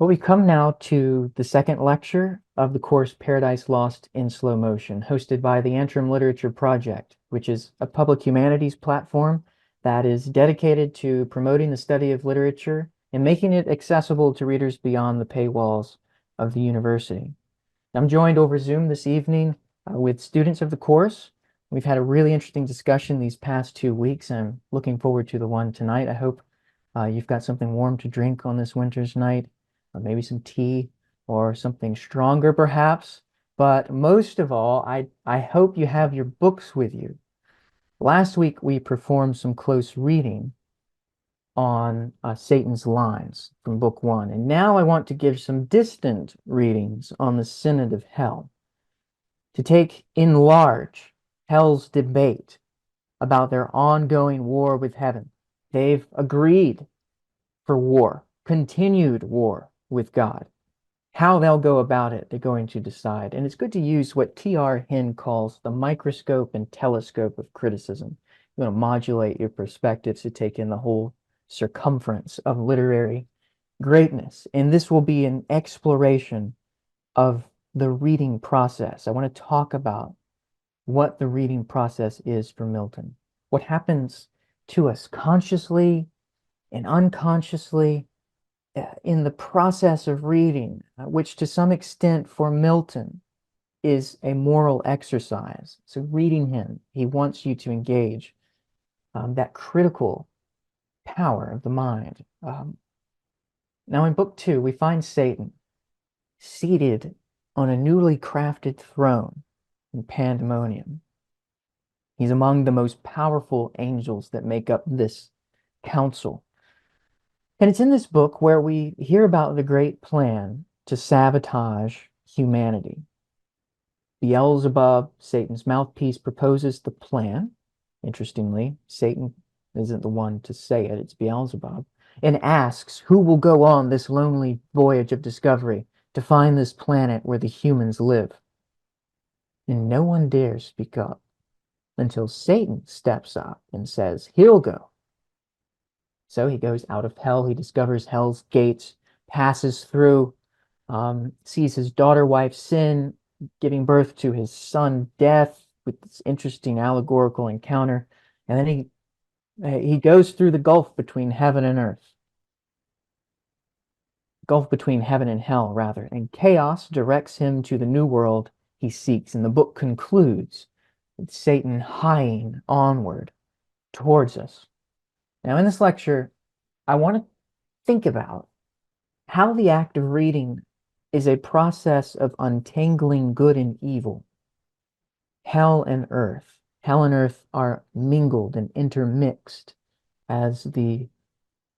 Well, we come now to the second lecture of the course Paradise Lost in Slow Motion, hosted by the Antrim Literature Project, which is a public humanities platform that is dedicated to promoting the study of literature and making it accessible to readers beyond the paywalls of the university. I'm joined over Zoom this evening with students of the course. We've had a really interesting discussion these past 2 weeks. I'm looking forward to the one tonight. I hope you've got something warm to drink on this winter's night, maybe some tea or something stronger perhaps. But most of all, I hope you have your books with you. Last week we performed some close reading on Satan's Lines from Book 1. And now I want to give some distant readings on the Synod of Hell, to take in large Hell's debate about their ongoing war with heaven. They've agreed for war, continued war with God. How they'll go about it, they're going to decide. And it's good to use what T.R. Hinn calls the microscope and telescope of criticism. You want to modulate your perspectives to take in the whole circumference of literary greatness. And this will be an exploration of the reading process. I want to talk about what the reading process is for Milton, what happens to us consciously and unconsciously in the process of reading, which to some extent for Milton is a moral exercise. So reading him, he wants you to engage that critical power of the mind. Now in Book 2, we find Satan seated on a newly crafted throne in Pandemonium. He's among the most powerful angels that make up this council. And it's in this book where we hear about the great plan to sabotage humanity. Beelzebub, Satan's mouthpiece, proposes the plan. Interestingly, Satan isn't the one to say it, it's Beelzebub, and asks who will go on this lonely voyage of discovery to find this planet where the humans live. And no one dares speak up until Satan steps up and says he'll go. So he goes out of hell, he discovers hell's gates, passes through, sees his daughter wife Sin giving birth to his son Death with this interesting allegorical encounter, and then he goes through the gulf between heaven and earth. Gulf between heaven and hell, rather, and chaos directs him to the new world he seeks. And the book concludes with Satan hieing onward towards us. Now, in this lecture, I want to think about how the act of reading is a process of untangling good and evil. Hell and earth. Hell and earth are mingled and intermixed, as the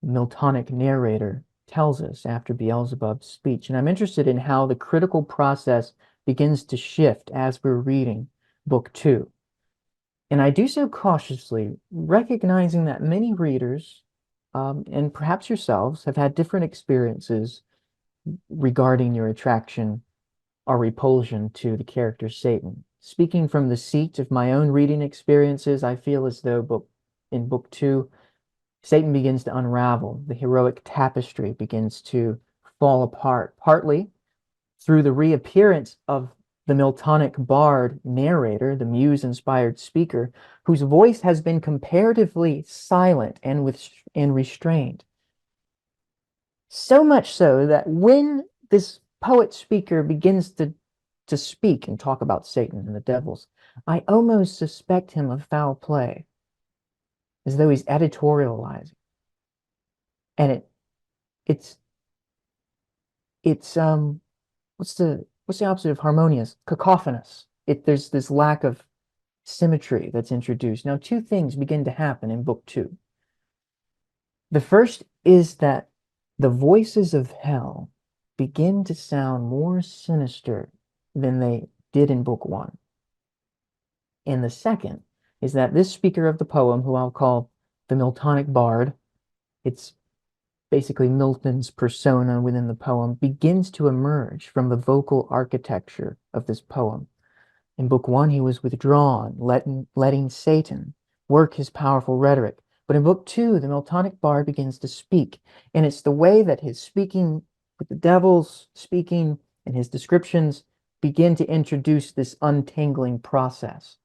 Miltonic narrator tells us after Beelzebub's speech. And I'm interested in how the critical process begins to shift as we're reading Book 2. And I do so cautiously, recognizing that many readers, and perhaps yourselves, have had different experiences regarding your attraction or repulsion to the character Satan. Speaking from the seat of my own reading experiences, I feel as though in Book 2, Satan begins to unravel. The heroic tapestry begins to fall apart, partly through the reappearance of the Miltonic Bard narrator, the muse-inspired speaker, whose voice has been comparatively silent and restrained. So much so that when this poet-speaker begins to speak and talk about Satan and the devils, I almost suspect him of foul play, as though he's editorializing. And it's what's the opposite of harmonious? Cacophonous. There's this lack of symmetry that's introduced. Now, two things begin to happen in Book 2. The first is that the voices of hell begin to sound more sinister than they did in Book 1. And the second is that this speaker of the poem, who I'll call the Miltonic Bard, it's basically Milton's persona within the poem, begins to emerge from the vocal architecture of this poem. In Book 1, he was withdrawn, letting Satan work his powerful rhetoric. But in Book 2, the Miltonic Bard begins to speak, and it's the way that his speaking with the devils speaking, and his descriptions begin to introduce this untangling process.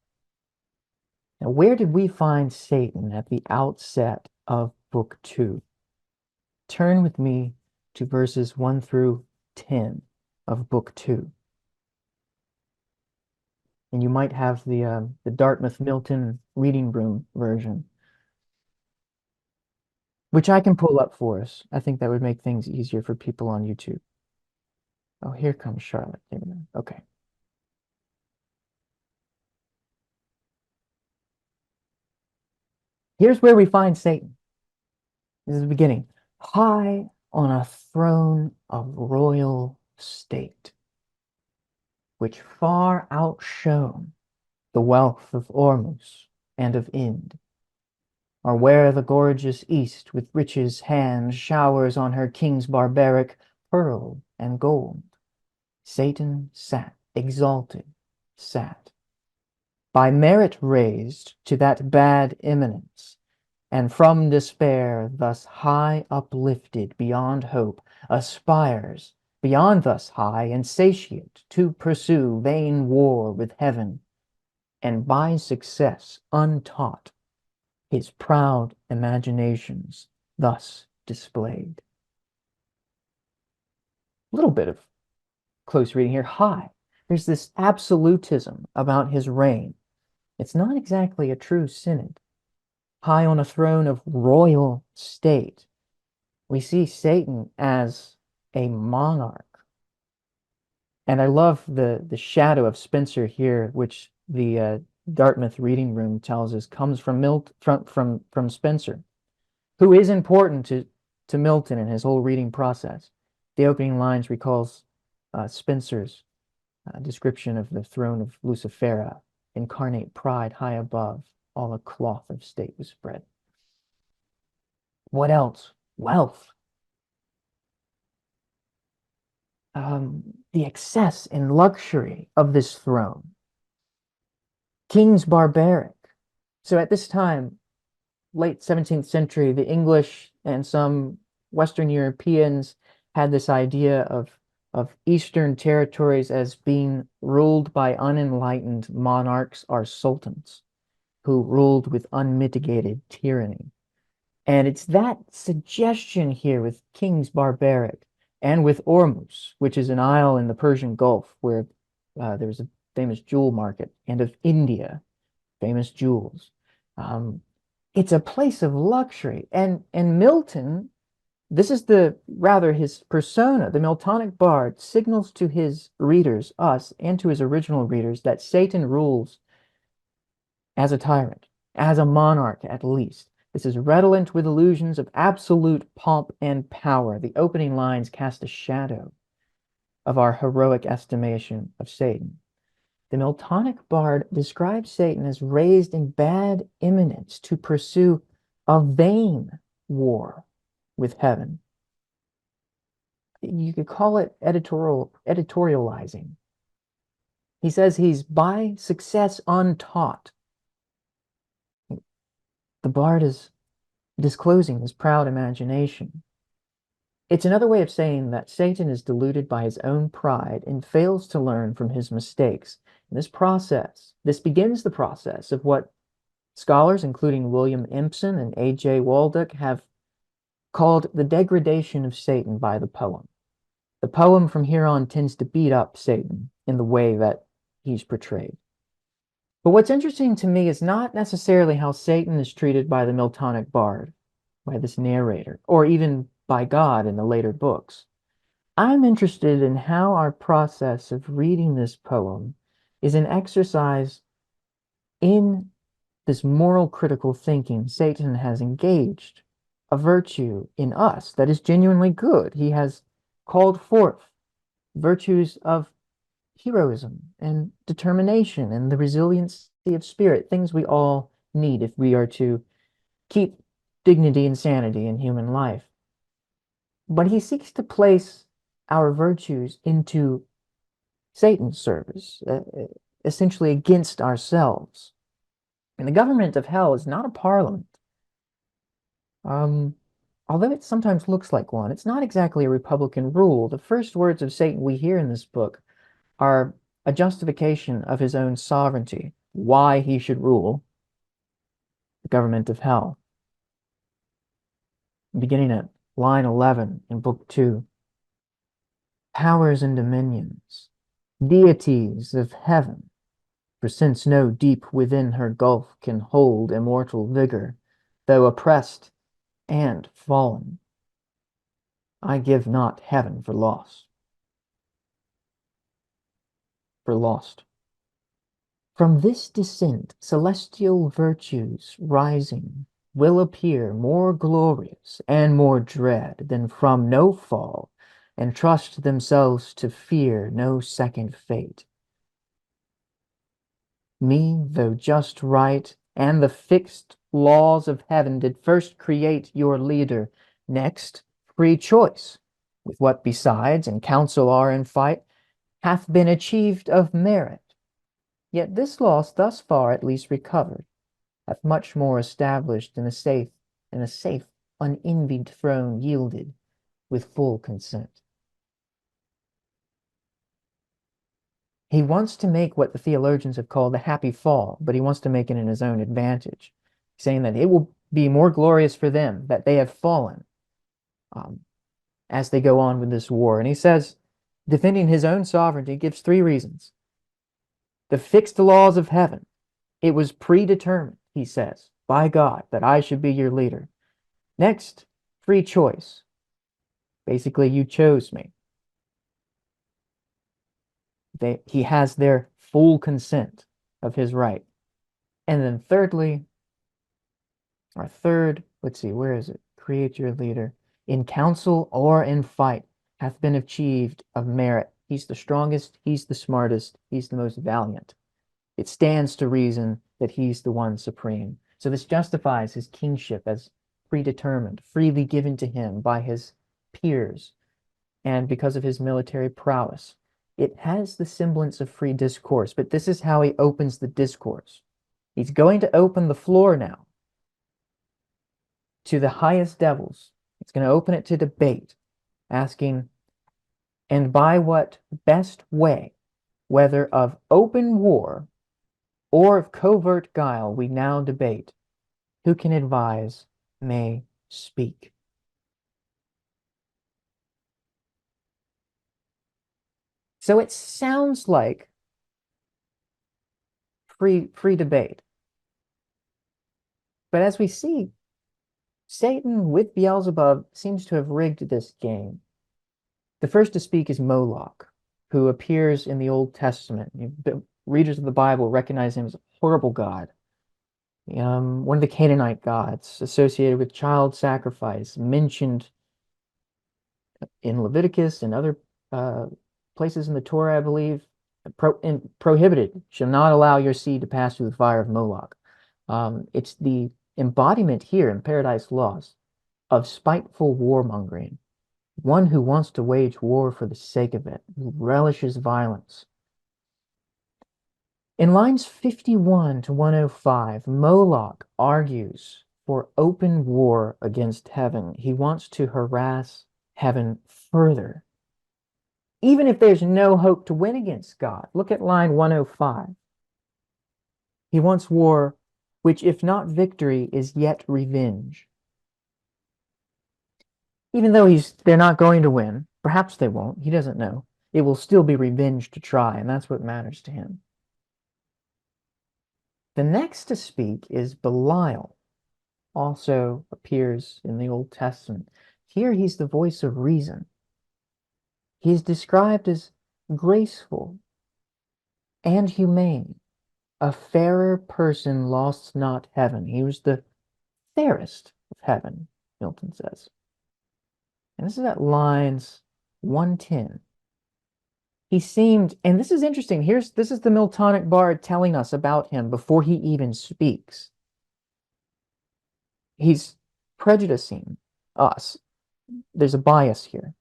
Now, where did we find Satan at the outset of Book 2? Turn with me to verses 1 through 10 of Book 2. And you might have the Dartmouth Milton reading room version, which I can pull up for us. I think that would make things easier for people on YouTube. Oh, here comes Charlotte. Okay. Here's where we find Satan. This is the beginning. High on a throne of royal state, which far outshone the wealth of Ormus and of Ind, or where the gorgeous East with riches hand showers on her kings barbaric pearl and gold. Satan sat, exalted, sat, by merit raised to that bad eminence, and from despair thus high uplifted beyond hope, aspires beyond thus high, insatiate, to pursue vain war with heaven, and by success untaught, his proud imaginations thus displayed. A little bit of close reading here. High. There's this absolutism about his reign. It's not exactly a true synod. High on a throne of royal state. We see Satan as a monarch. And I love the shadow of Spencer here, which the Dartmouth reading room tells us comes from from Spencer, who is important to Milton and his whole reading process. The opening lines recalls Spencer's description of the throne of Lucifera, incarnate pride high above, all a cloth of state was spread. What else? Wealth. The excess and luxury of this throne. Kings barbaric. So at this time, late 17th century, the English and some Western Europeans had this idea of Eastern territories as being ruled by unenlightened monarchs or sultans who ruled with unmitigated tyranny. And it's that suggestion here with kings barbaric and with Ormuz, which is an isle in the Persian Gulf where there was a famous jewel market, and of India, famous jewels. It's a place of luxury. And Milton, this is rather his persona, the Miltonic Bard, signals to his readers, us, and to his original readers, that Satan rules as a tyrant, as a monarch at least. This is redolent with illusions of absolute pomp and power. The opening lines cast a shadow of our heroic estimation of Satan. The Miltonic Bard describes Satan as raised in bad eminence to pursue a vain war with heaven. You could call it editorializing. He says he's by success untaught. The Bard is disclosing his proud imagination. It's another way of saying that Satan is deluded by his own pride and fails to learn from his mistakes. And this begins the process of what scholars, including William Empson and A.J. Waldock, have called the degradation of Satan by the poem. The poem from here on tends to beat up Satan in the way that he's portrayed. But what's interesting to me is not necessarily how Satan is treated by the Miltonic Bard, by this narrator, or even by God in the later books. I'm interested in how our process of reading this poem is an exercise in this moral critical thinking Satan has engaged, a virtue in us that is genuinely good. He has called forth virtues of heroism and determination and the resiliency of spirit, things we all need if we are to keep dignity and sanity in human life. But he seeks to place our virtues into Satan's service, essentially against ourselves. And the government of hell is not a parliament. although it sometimes looks like one, it's not exactly a Republican rule. The first words of Satan we hear in this book are a justification of his own sovereignty, why he should rule the government of hell. Beginning at line 11 in Book 2. Powers and dominions, deities of heaven, for since no deep within her gulf can hold immortal vigor, though oppressed and fallen, I give not heaven for lost. From this descent, celestial virtues rising will appear more glorious and more dread than from no fall, and trust themselves to fear no second fate. Me, though just right, and the fixed laws of heaven did first create your leader, next free choice, with what besides in council are in fight, hath been achieved of merit. Yet this loss thus far at least recovered, hath much more established in a safe, unenvied throne yielded with full consent. He wants to make what the theologians have called a happy fall, but he wants to make it in his own advantage, saying that it will be more glorious for them that they have fallen as they go on with this war. And he says, defending his own sovereignty, gives three reasons. The fixed laws of heaven. It was predetermined, he says, by God that I should be your leader. Next, free choice. Basically, you chose me. He has their full consent of his right. And then thirdly, our third, let's see, where is it? Create your leader. In council or in fight hath been achieved of merit. He's the strongest, he's the smartest, he's the most valiant. It stands to reason that he's the one supreme. So this justifies his kingship as predetermined, freely given to him by his peers, and because of his military prowess. It has the semblance of free discourse, but this is how he opens the discourse. He's going to open the floor now to the highest devils. It's going to open it to debate, asking, and by what best way, whether of open war or of covert guile, we now debate, who can advise may speak. So it sounds like free debate. But as we see, Satan with Beelzebub seems to have rigged this game. The first to speak is Moloch, who appears in the Old Testament. Readers of the Bible recognize him as a horrible god. One of the Canaanite gods associated with child sacrifice, mentioned in Leviticus and other places in the Torah, I believe, prohibited, shall not allow your seed to pass through the fire of Moloch. It's the embodiment here in Paradise Lost of spiteful warmongering, one who wants to wage war for the sake of it, who relishes violence. In lines 51 to 105, Moloch argues for open war against heaven. He wants to harass heaven further, even if there's no hope to win against God. Look at line 105. He wants war, which if not victory, is yet revenge. Even though they're not going to win, perhaps they won't, he doesn't know. It will still be revenge to try, and that's what matters to him. The next to speak is Belial, also appears in the Old Testament. Here he's the voice of reason. He is described as graceful and humane. A fairer person lost not heaven. He was the fairest of heaven, Milton says. And this is at lines 110. He seemed, and this is interesting, this is the Miltonic Bard telling us about him before he even speaks. He's prejudicing us. There's a bias here,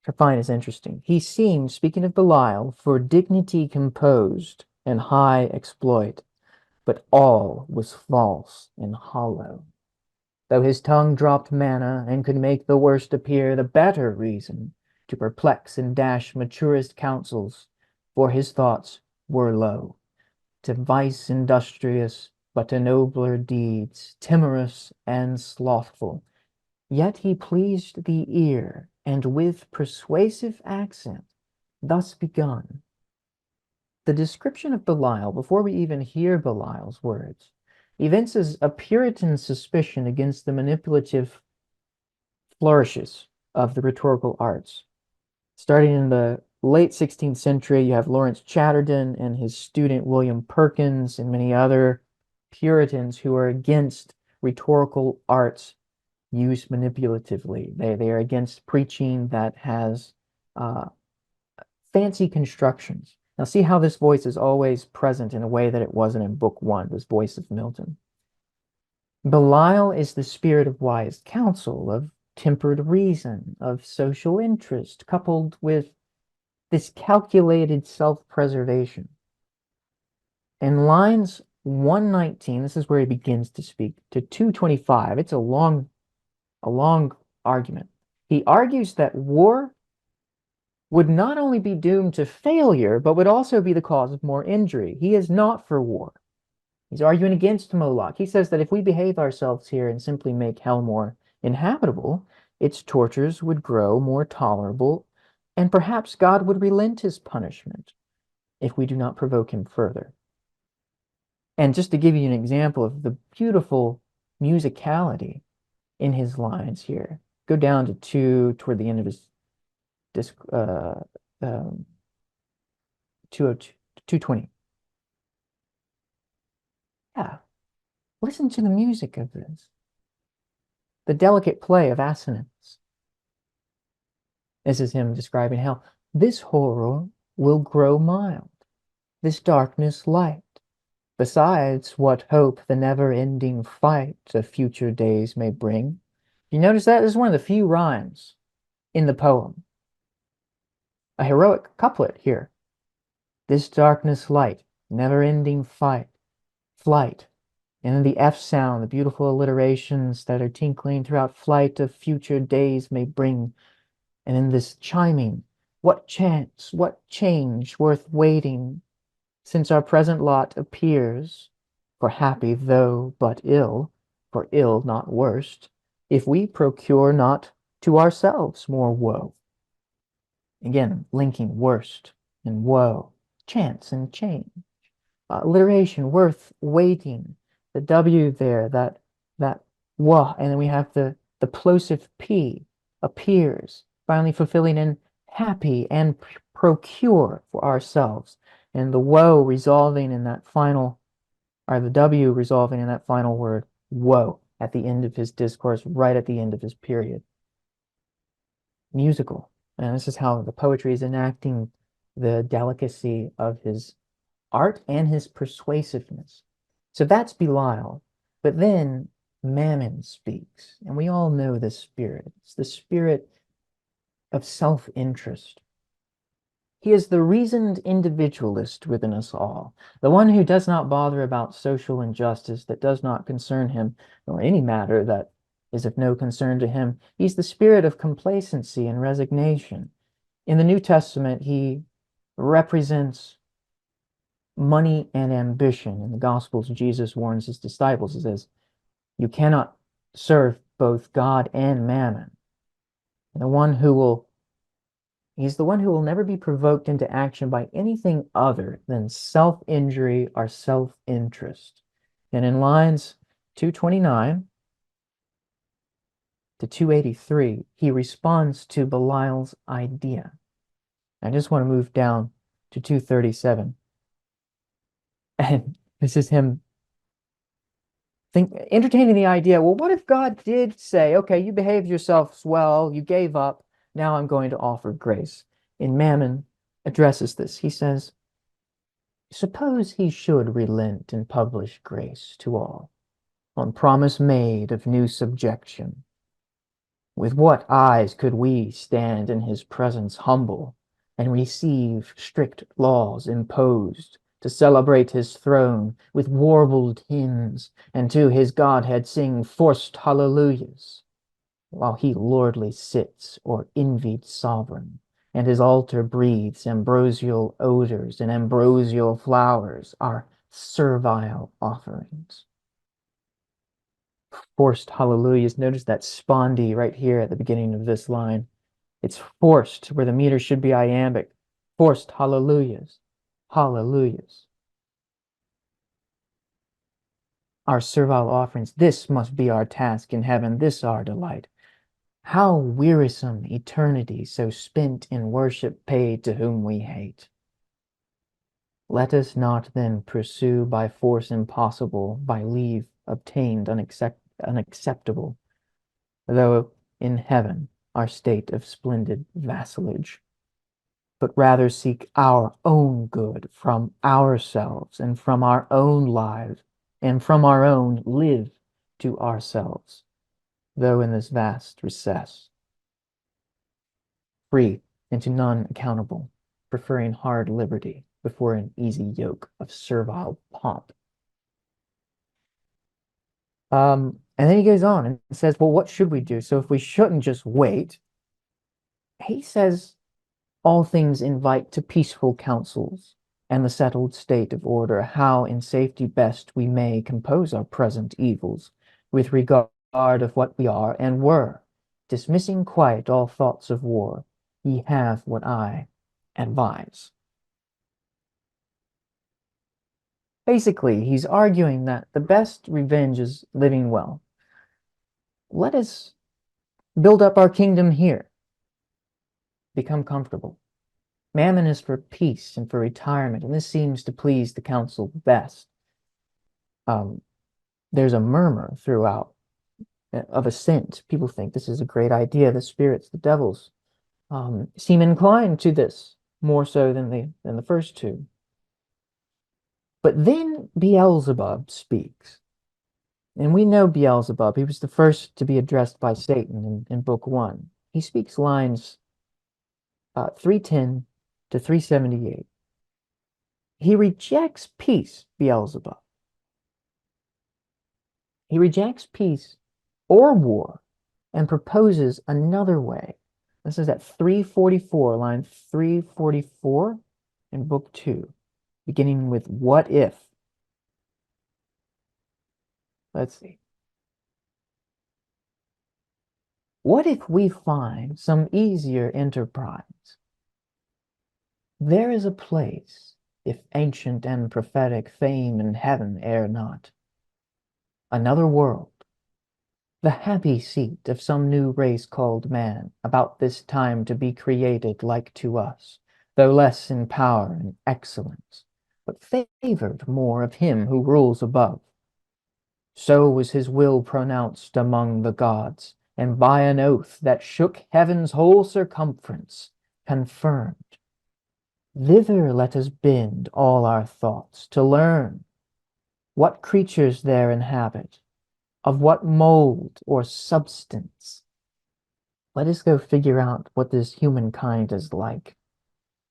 which I find is interesting. He seemed, speaking of Belial, for dignity composed and high exploit, but all was false and hollow. though his tongue dropped manna and could make the worst appear the better reason, to perplex and dash maturest counsels, for his thoughts were low, to vice industrious, but to nobler deeds, timorous and slothful. Yet he pleased the ear, and with persuasive accent, thus begun. The description of Belial, before we even hear Belial's words, evinces a Puritan suspicion against the manipulative flourishes of the rhetorical arts. Starting in the late 16th century, you have Lawrence Chatterton and his student William Perkins and many other Puritans who are against rhetorical arts used manipulatively. They are against preaching that has fancy constructions. Now see how this voice is always present in a way that it wasn't in Book 1, this voice of Milton. Belial is the spirit of wise counsel, of tempered reason, of social interest, coupled with this calculated self-preservation. In lines 119, this is where he begins to speak, to 225, it's a long argument. He argues that war would not only be doomed to failure, but would also be the cause of more injury. He is not for war. He's arguing against Moloch. He says that if we behave ourselves here and simply make hell more inhabitable, its tortures would grow more tolerable, and perhaps God would relent his punishment if we do not provoke him further. And just to give you an example of the beautiful musicality in his lines here, go down to 2 toward the end of his disc, 220. Yeah, listen to the music of this. The delicate play of assonance. This is him describing hell. This horror will grow mild, this darkness light. Besides, what hope the never-ending fight of future days may bring. You notice that? This is one of the few rhymes in the poem. A heroic couplet here. This darkness light, never-ending flight. And then the F sound, the beautiful alliterations that are tinkling throughout flight of future days may bring. And in this chiming, what chance, what change worth waiting, since our present lot appears, for happy though but ill, for ill not worst, if we procure not to ourselves more woe. Again, linking worst and woe, chance and change. Alliteration, worth waiting. The W there, that wah, and then we have the plosive P, appears, finally fulfilling in happy and procure for ourselves. And the woe resolving in that final, or the W resolving in that final word, woe, at the end of his discourse, right at the end of his period. Musical. And this is how the poetry is enacting the delicacy of his art and his persuasiveness. So that's Belial. But then Mammon speaks, and we all know this spirit. It's the spirit of self-interest. He is the reasoned individualist within us all, the one who does not bother about social injustice that does not concern him, nor any matter that is of no concern to him. He's the spirit of complacency and resignation. In the New Testament, he represents money and ambition. In the Gospels, Jesus warns his disciples, he says, you cannot serve both God and mammon. And he's the one who will never be provoked into action by anything other than self-injury or self-interest. And in lines 229 to 283, he responds to Belial's idea. I just want to move down to 237. And this is him entertaining the idea, well, what if God did say, okay, you behaved yourselves well, you gave up, now I'm going to offer grace. And Mammon addresses this. He says, suppose he should relent and publish grace to all, on promise made of new subjection. With what eyes could we stand in his presence humble, and receive strict laws imposed to celebrate his throne with warbled hymns, and to his Godhead sing forced hallelujahs, while he lordly sits or envied sovereign, and his altar breathes ambrosial odors and ambrosial flowers are servile offerings. Forced hallelujahs. Notice that spondy right here at the beginning of this line. It's forced where the meter should be iambic. Forced hallelujahs. Hallelujahs. Our servile offerings. This must be our task in heaven. This our delight. How wearisome eternity so spent in worship paid to whom we hate. Let us not then pursue by force impossible, by leave obtained unacceptable, though in heaven our state of splendid vassalage, but rather seek our own good from ourselves and from our own lives, and from our own live to ourselves, though in this vast recess, free and to none accountable, preferring hard liberty before an easy yoke of servile pomp. And then he goes on and says, well, what should we do? So if we shouldn't just wait, he says, all things invite to peaceful counsels and the settled state of order, how in safety best we may compose our present evils, with regard of what we are and were, dismissing quiet all thoughts of war, ye have what I advise. Basically, he's arguing that the best revenge is living well. Let us build up our kingdom here. Become comfortable. Mammon is for peace and for retirement, and this seems to please the council best. There's a murmur throughout of assent. People think this is a great idea. The spirits, the devils, seem inclined to this more so than the first two. But then Beelzebub speaks. And we know Beelzebub. He was the first to be addressed by Satan in Book 1. He speaks lines 310 to 378. He rejects peace, Beelzebub. He rejects peace or war and proposes another way. This is at 344, line 344 in Book 2, beginning with what if. Let's see. What if we find some easier enterprise? There is a place, if ancient and prophetic fame in heaven err not, another world, the happy seat of some new race called man, about this time to be created like to us, though less in power and excellence, but favored more of him who rules above. So was his will pronounced among the gods, and by an oath that shook heaven's whole circumference, confirmed. Thither let us bend all our thoughts, to learn what creatures there inhabit, of what mold or substance. Let us go figure out what this humankind is like.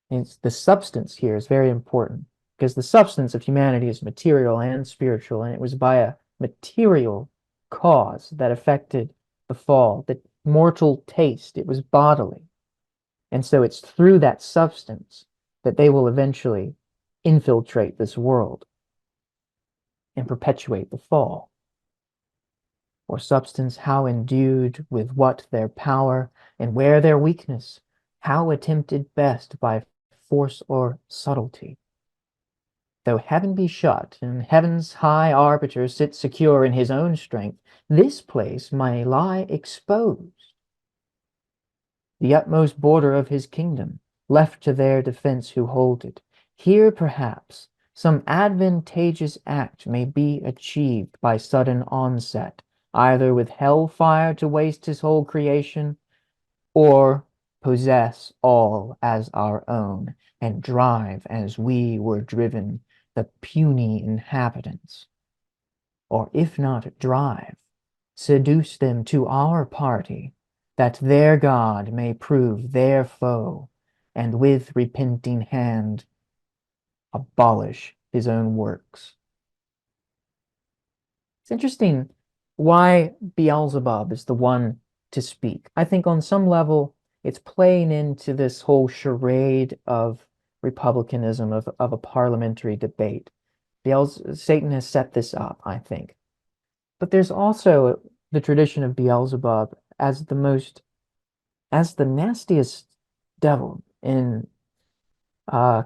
It's the substance here is very important, because the substance of humanity is material and spiritual, and it was by a material cause that affected the fall, the mortal taste. It was bodily. And so it's through that substance that they will eventually infiltrate this world and perpetuate the fall. Or substance, how endued with what their power, and where their weakness, how attempted best by force or subtlety. Though heaven be shut, and heaven's high arbiter sit secure in his own strength, this place may lie exposed, the utmost border of his kingdom, left to their defense who hold it. Here, perhaps, some advantageous act may be achieved by sudden onset, either with hell fire to waste his whole creation, or possess all as our own, and drive as we were driven the puny inhabitants. Or if not drive, seduce them to our party, that their God may prove their foe, and with repenting hand abolish his own works. It's interesting why Beelzebub is the one to speak. I think on some level, it's playing into this whole charade of republicanism, of a parliamentary debate. Satan has set this up, I think. But there's also the tradition of Beelzebub as as the nastiest devil in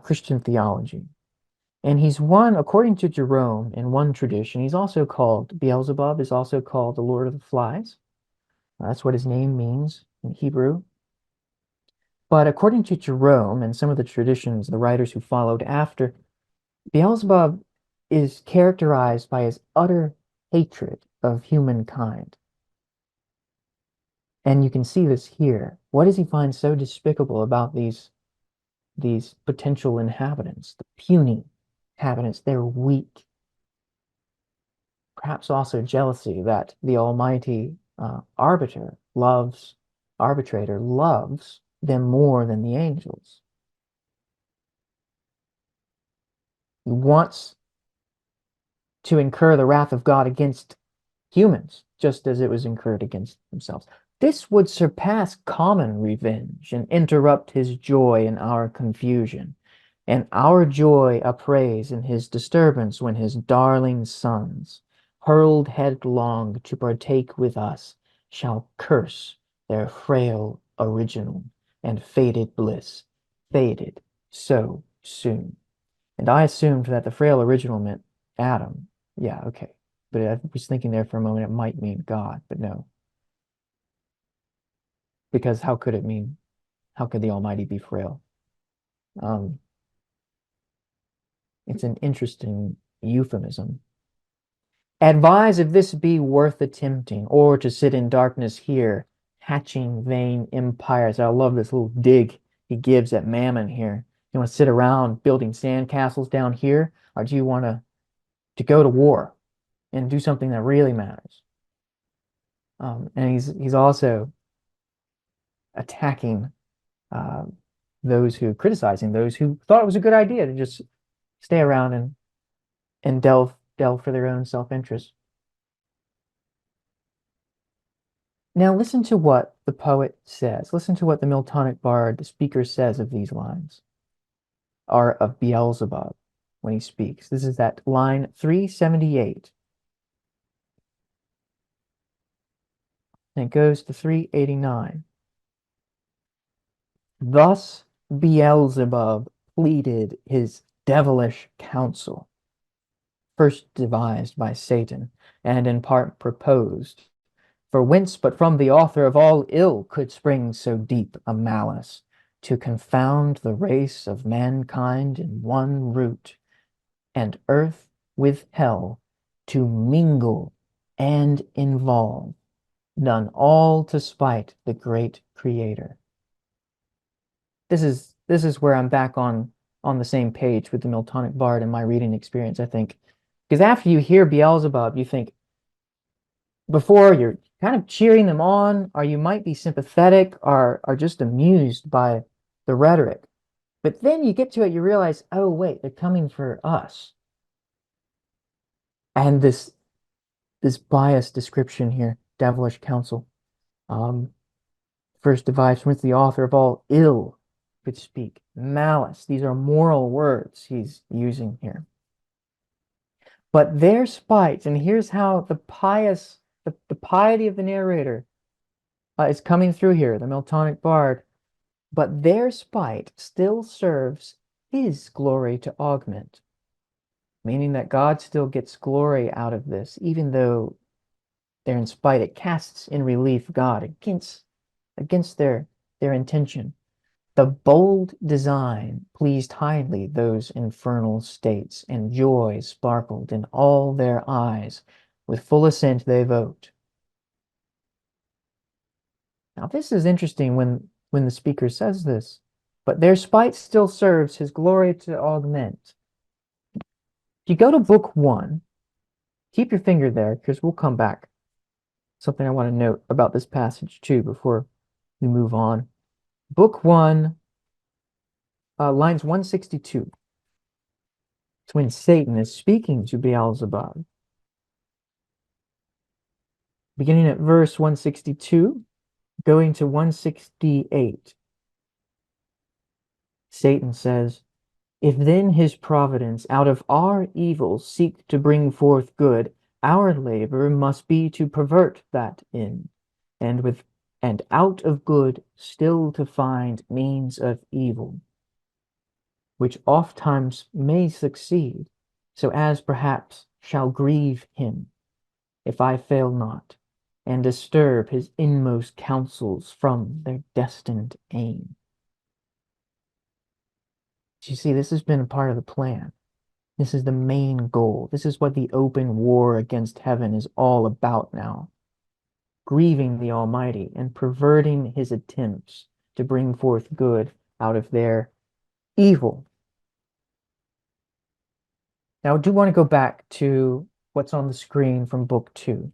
Christian theology. And he's one, according to Jerome, in one tradition, he's also called, Beelzebub is also called the Lord of the Flies. That's what his name means in Hebrew. But according to Jerome and some of the traditions, the writers who followed after, Beelzebub is characterized by his utter hatred of humankind. And you can see this here. What does he find so despicable about these potential inhabitants, the puny inhabitants? They're weak. Perhaps also jealousy that the Almighty arbitrator loves them more than the angels. He wants to incur the wrath of God against humans, just as it was incurred against themselves. This would surpass common revenge and interrupt his joy in our confusion, and our joy upraise in his disturbance when his darling sons, hurled headlong to partake with us, shall curse their frail original and faded bliss, faded so soon. And I assumed that the frail original meant Adam. Yeah, okay. But I was thinking there for a moment it might mean God, but no. Because how could the Almighty be frail? Um, it's an interesting euphemism. Advise if this be worth attempting, or to sit in darkness here, hatching vain empires. I love this little dig he gives at Mammon here. You want to sit around building sandcastles down here, or do you want to go to war and do something that really matters? And he's also attacking criticizing those who thought it was a good idea to just stay around and delve for their own self-interest. Now listen to what the poet says. Listen to what the Miltonic Bard, the speaker, says of these lines, or of Beelzebub when he speaks. This is that line 378. And it goes to 389. Thus Beelzebub pleaded his devilish counsel, first devised by Satan, and in part proposed. For whence but from the author of all ill could spring so deep a malice, to confound the race of mankind in one root, and earth with hell to mingle and involve, done all to spite the great Creator. This is where I'm back on the same page with the Miltonic Bard in my reading experience, I think. Because after you hear Beelzebub, you think, before you're kind of cheering them on, or you might be sympathetic or just amused by the rhetoric. But then you get to it, you realize, oh, wait, they're coming for us. And this biased description here, devilish counsel, first devised from the author of all ill could speak, malice. These are moral words he's using here. But their spite, and here's how the piety of the narrator is coming through here, the Miltonic Bard, but their spite still serves his glory to augment, meaning that God still gets glory out of this, even though they're in spite. It casts in relief God against their intention. The bold design pleased highly those infernal states, and joy sparkled in all their eyes. With full assent they vote. Now this is interesting when the speaker says this, but their spite still serves his glory to augment. If you go to book 1, keep your finger there, because we'll come back. Something I want to note about this passage too before we move on. Book 1, lines 162. It's when Satan is speaking to Beelzebub. Beginning at verse 162, going to 168. Satan says, "If then his providence out of our evils seek to bring forth good, our labor must be to pervert that in, and out of good still to find means of evil, which ofttimes may succeed, so as perhaps shall grieve him, if I fail not, and disturb his inmost counsels from their destined aim." You see, this has been a part of the plan. This is the main goal. This is what the open war against heaven is all about now. Grieving the Almighty and perverting his attempts to bring forth good out of their evil. Now, I do want to go back to what's on the screen from Book 2.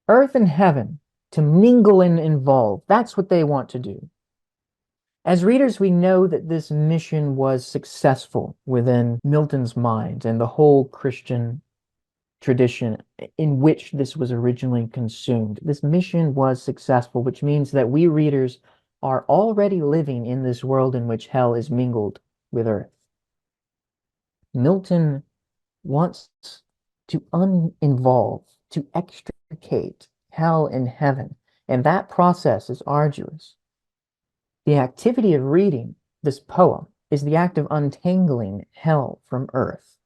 Earth and heaven to mingle and involve. That's what they want to do. As readers, we know that this mission was successful within Milton's mind and the whole Christian tradition in which this was originally consumed. This mission was successful, which means that we readers are already living in this world in which hell is mingled with earth. Milton wants to uninvolve, to extricate hell and heaven, and that process is arduous. The activity of reading this poem is the act of untangling hell from earth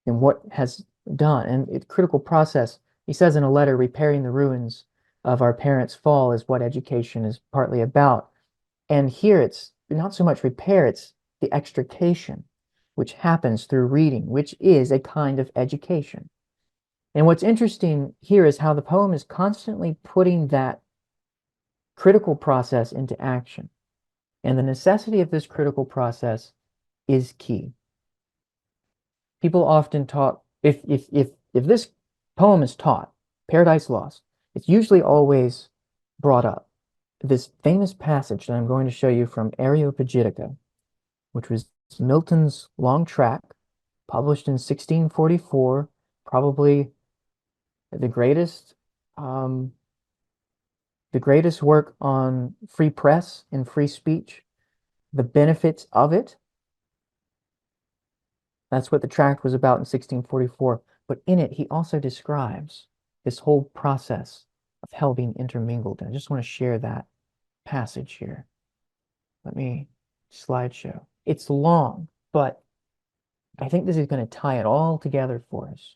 and what has done. And it's a critical process. He says in a letter, repairing the ruins of our parents' fall is what education is partly about. And here it's not so much repair, it's the extrication, which happens through reading, which is a kind of education. And what's interesting here is how the poem is constantly putting that critical process into action. And the necessity of this critical process is key. People often talk, if this poem is taught, Paradise Lost, it's usually always brought up. This famous passage that I'm going to show you from Areopagitica, which was Milton's long tract, published in 1644, probably the greatest work on free press and free speech, the benefits of it. That's what the tract was about in 1644. But in it, he also describes this whole process of hell being intermingled. And I just want to share that passage here. Let me slideshow. It's long, but I think this is going to tie it all together for us.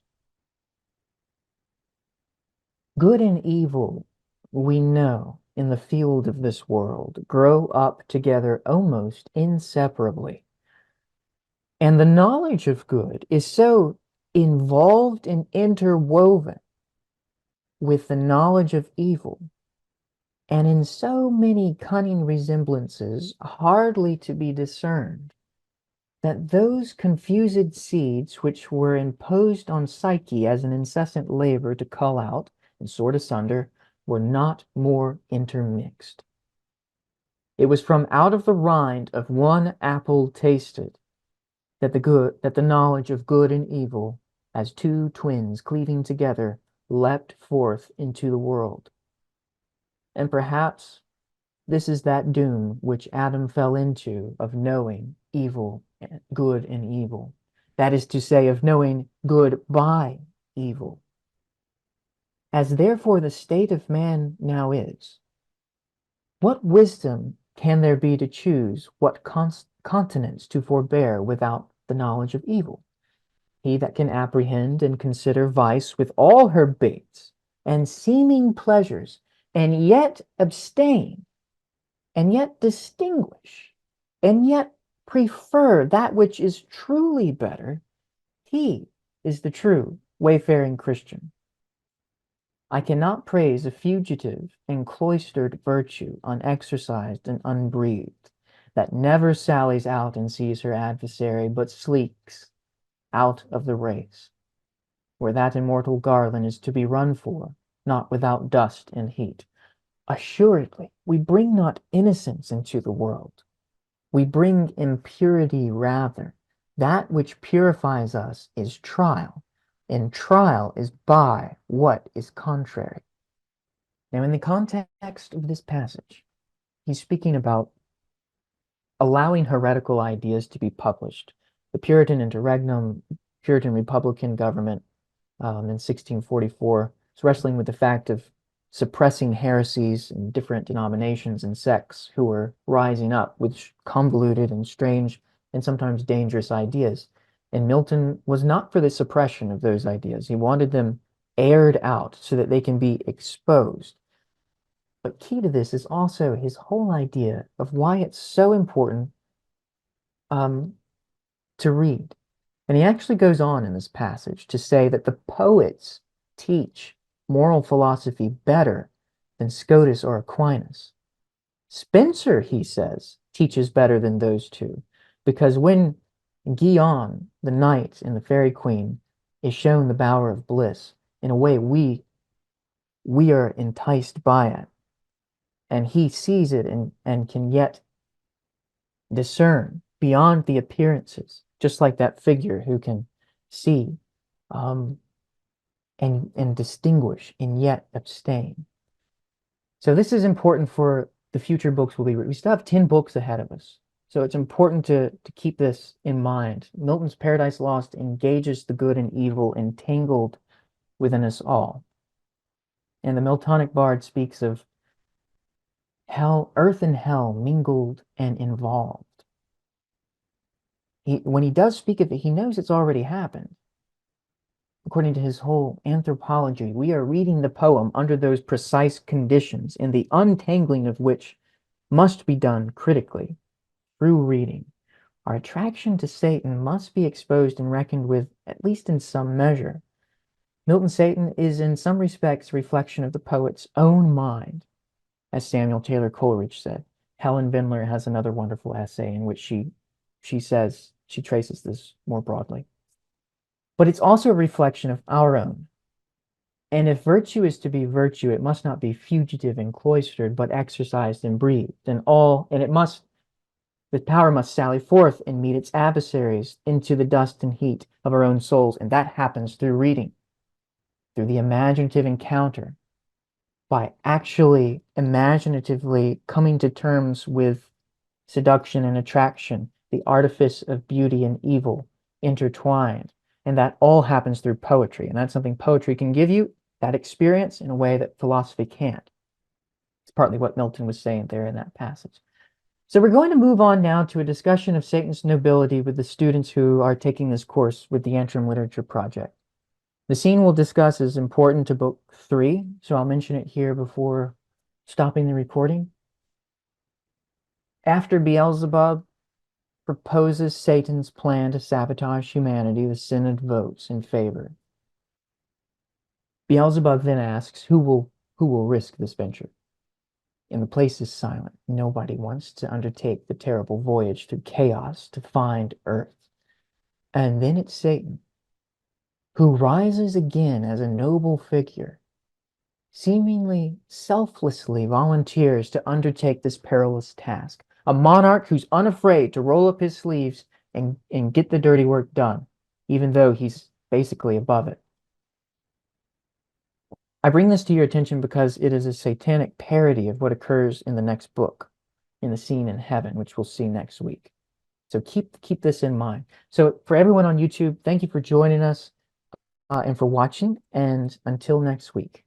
Good and evil, we know, in the field of this world, grow up together almost inseparably. And the knowledge of good is so involved and interwoven with the knowledge of evil, and in so many cunning resemblances hardly to be discerned, that those confused seeds which were imposed on Psyche as an incessant labor to cull out and sort asunder were not more intermixed. It was from out of the rind of one apple tasted that the knowledge of good and evil, as two twins cleaving together, leapt forth into the world. And perhaps this is that doom which Adam fell into of knowing evil, good and evil. That is to say, of knowing good by evil. As therefore the state of man now is, what wisdom can there be to choose what continence to forbear without the knowledge of evil? He that can apprehend and consider vice with all her baits and seeming pleasures, and yet abstain, and yet distinguish, and yet prefer that which is truly better, he is the true wayfaring Christian. I cannot praise a fugitive and cloistered virtue, unexercised and unbreathed, that never sallies out and sees her adversary, but sleeks out of the race, where that immortal garland is to be run for, not without dust and heat. Assuredly, we bring not innocence into the world. We bring impurity rather, That which purifies us is trial, and trial is by what is contrary. Now, in the context of this passage, he's speaking about allowing heretical ideas to be published. The Puritan interregnum, Puritan Republican government in 1644 was wrestling with the fact of suppressing heresies in different denominations and sects who were rising up with convoluted and strange and sometimes dangerous ideas. And Milton was not for the suppression of those ideas. He wanted them aired out so that they can be exposed. But key to this is also his whole idea of why it's so important to read. And he actually goes on in this passage to say that the poets teach moral philosophy better than Scotus or Aquinas. Spencer, he says, teaches better than those two, because when Guion, the knight and the fairy queen, is shown the bower of bliss, in a way we are enticed by it. And he sees it and can yet discern beyond the appearances, just like that figure who can see and distinguish and yet abstain. So this is important for the future books we'll be reading. We still have 10 books ahead of us. So it's important to keep this in mind. Milton's Paradise Lost engages the good and evil entangled within us all. And the Miltonic Bard speaks of hell, earth and hell mingled and involved. When he does speak of it, he knows it's already happened. According to his whole anthropology, we are reading the poem under those precise conditions, in the untangling of which must be done critically through reading. Our attraction to Satan must be exposed and reckoned with, at least in some measure. Milton's Satan is in some respects a reflection of the poet's own mind, as Samuel Taylor Coleridge said. Helen Vindler has another wonderful essay in which she says, she traces this more broadly. But it's also a reflection of our own. And if virtue is to be virtue, it must not be fugitive and cloistered, but exercised and breathed. The power must sally forth and meet its adversaries into the dust and heat of our own souls. And that happens through reading, through the imaginative encounter, by actually imaginatively coming to terms with seduction and attraction, the artifice of beauty and evil intertwined. And that all happens through poetry. And that's something poetry can give you, that experience, in a way that philosophy can't. It's partly what Milton was saying there in that passage. So we're going to move on now to a discussion of Satan's nobility with the students who are taking this course with the Antrim Literature Project. The scene we'll discuss is important to Book 3, so I'll mention it here before stopping the recording. After Beelzebub proposes Satan's plan to sabotage humanity, the Synod votes in favor. Beelzebub then asks, who will risk this venture? And the place is silent. Nobody wants to undertake the terrible voyage through chaos to find Earth. And then it's Satan, who rises again as a noble figure, seemingly selflessly volunteers to undertake this perilous task. A monarch who's unafraid to roll up his sleeves and get the dirty work done, even though he's basically above it. I bring this to your attention because it is a satanic parody of what occurs in the next book, in the scene in heaven, which we'll see next week. So keep this in mind. So for everyone on YouTube, thank you for joining us and for watching, and until next week.